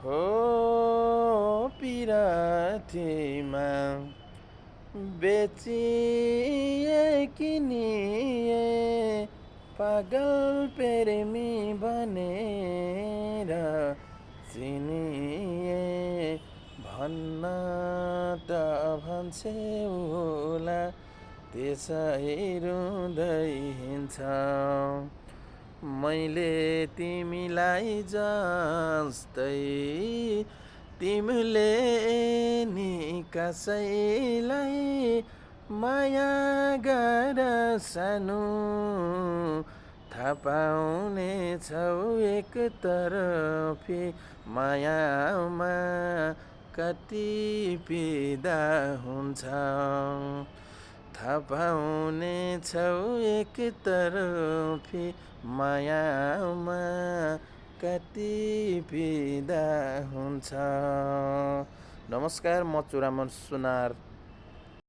हो पिरातीमा बेचिए किनिए पागल प्रेमी भनेर चिनिए भन्न त भन्छे होला त्यसै रुँदै हिँड्छ मैले तिमीलाई जस्तै तिमीले नि कसैलाई माया गर सानो थाहा पाउनेछौ एकतर्फी मायामा कति पिदा हुन्छ थाहा पाउनेछौ एकतर्फी मायामा कति पिदा हुन्छ। नमस्कार, म चुरामन सुनार।